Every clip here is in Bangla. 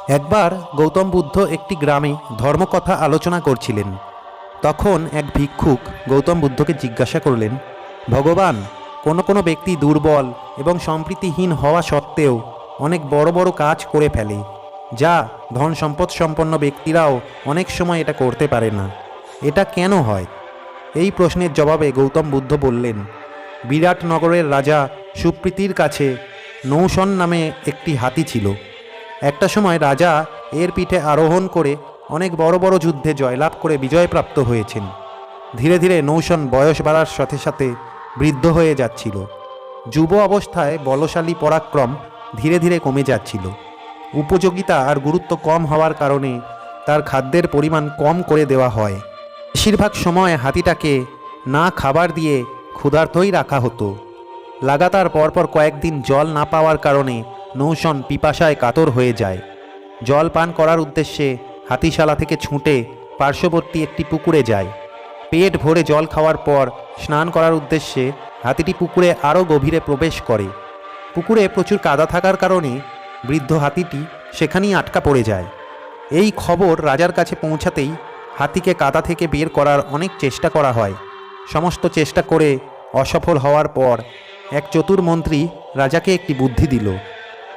একবার গৌতম বুদ্ধ একটি গ্রামে ধর্মকথা আলোচনা করছিলেন। তখন এক ভিক্ষুক গৌতম বুদ্ধকে জিজ্ঞাসা করলেন, ভগবান, কোনো কোনো ব্যক্তি দুর্বল এবং সম্প্রীতিহীন হওয়া সত্ত্বেও অনেক বড় বড় কাজ করে ফেলে, যা ধন সম্পদ সম্পন্ন ব্যক্তিরাও অনেক সময় এটা করতে পারে না। এটা কেন হয়? এই প্রশ্নের জবাবে গৌতম বুদ্ধ বললেন, বিরাট নগরের রাজা সুপ্রীতির কাছে নৌশন নামে একটি হাতি ছিল। একটা সময় রাজা এর পিঠে আরোহণ করে অনেক বড় বড় যুদ্ধে জয়লাভ করে বিজয়প্রাপ্ত হয়েছেন। ধীরে ধীরে নৌশন বয়স বাড়ার সাথে সাথে বৃদ্ধ হয়ে যাচ্ছিল। যুব অবস্থায় বলশালী পরাক্রম ধীরে ধীরে কমে যাচ্ছিল। উপযোগিতা আর গুরুত্ব কম হওয়ার কারণে তার খাদ্যের পরিমাণ কম করে দেওয়া হয়। বেশিরভাগ সময় হাতিটাকে না খাবার দিয়ে ক্ষুধার্তই রাখা হতো। লাগাতার পরপর কয়েকদিন জল না পাওয়ার কারণে নৌশন পিপাসায় কাতর হয়ে যায়। জল পান করার উদ্দেশ্যে হাতিশালা থেকে ছুটে পার্শ্ববর্তী একটি পুকুরে যায়। পেট ভরে জল খাওয়ার পর স্নান করার উদ্দেশ্যে হাতিটি পুকুরে আরও গভীরে প্রবেশ করে। পুকুরে প্রচুর কাদা থাকার কারণে বৃদ্ধ হাতিটি সেখানেই আটকা পড়ে যায়। এই খবর রাজার কাছে পৌঁছাতেই হাতিকে কাদা থেকে বের করার অনেক চেষ্টা করা হয়। সমস্ত চেষ্টা করে অসফল হওয়ার পর এক চতুর মন্ত্রী রাজাকে একটি বুদ্ধি দিল।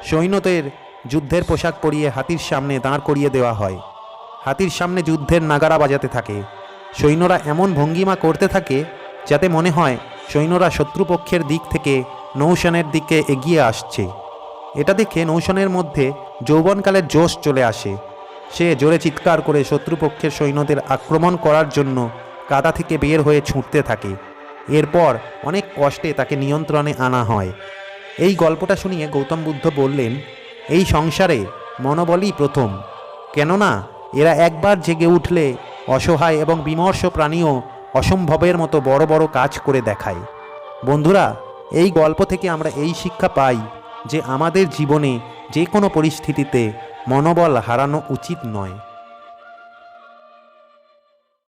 সৈন্যদের যুদ্ধের পোশাক পরিয়ে হাতির সামনে দাঁড় করিয়ে দেওয়া হয়। হাতির সামনে যুদ্ধের নাগারা বাজাতে থাকে। সৈন্যরা এমন ভঙ্গিমা করতে থাকে যাতে মনে হয় সৈন্যরা শত্রুপক্ষের দিক থেকে নৌশনের দিকে এগিয়ে আসছে। এটা দেখে নৌশনের মধ্যে যৌবনকালের জোশ চলে আসে। সে জোরে চিৎকার করে শত্রুপক্ষের সৈন্যদের আক্রমণ করার জন্য কাদা থেকে বের হয়ে ছুটতে থাকে। এরপর অনেক কষ্টে তাকে নিয়ন্ত্রণে আনা হয়। এই গল্পটা শুনিয়ে গৌতম বুদ্ধ বললেন, এই সংসারে মনোবলই প্রথম, কেননা এরা একবার জেগে উঠলে অসহায় এবং বিমর্ষ প্রাণীও অসম্ভবের মতো বড় বড় কাজ করে দেখায়। বন্ধুরা, এই গল্প থেকে আমরা এই শিক্ষা পাই যে আমাদের জীবনে যে কোনো পরিস্থিতিতে মনোবল হারানো উচিত নয়।